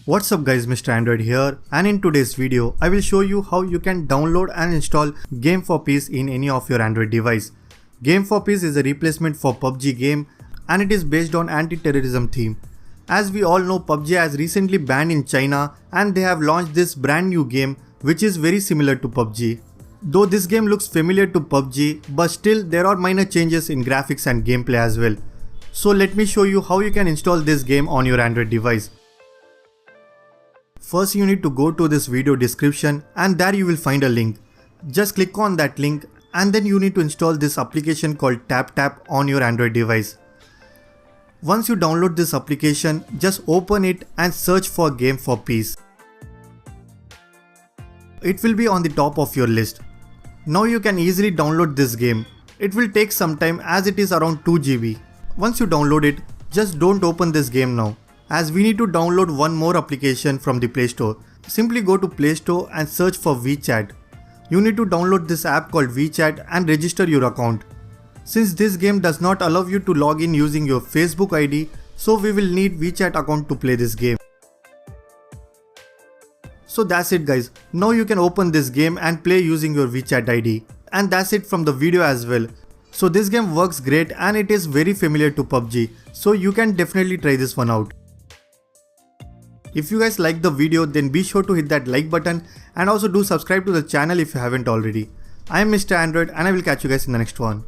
What's up guys, Mr. Android here, and in today's video I will show you how you can download and install Game for Peace in any of your Android device. Game for Peace is a replacement for PUBG game and it is based on anti-terrorism theme. As we all know, PUBG has recently banned in China and they have launched this brand new game which is very similar to PUBG. Though this game looks familiar to PUBG, but still there are minor changes in graphics and gameplay as well. So let me show you how you can install this game on your Android device. First you need to go to this video description and there you will find a link. Just click on that link and then you need to install this application called TapTap on your Android device. Once you download this application, just open it and search for Game for Peace. It will be on the top of your list. Now you can easily download this game. It will take some time as it is around 2 GB. Once you download it, just don't open this game now, as we need to download one more application from the Play Store. Simply go to Play Store and search for WeChat. You need to download this app called WeChat and register your account. Since this game does not allow you to log in using your Facebook ID, so we will need WeChat account to play this game. So that's it guys, now you can open this game and play using your WeChat ID. And that's it from the video as well. So this game works great and it is very familiar to PUBG, so you can definitely try this one out. If you guys like the video, then be sure to hit that like button and also do subscribe to the channel if you haven't already. I am Mr. Android and I will catch you guys in the next one.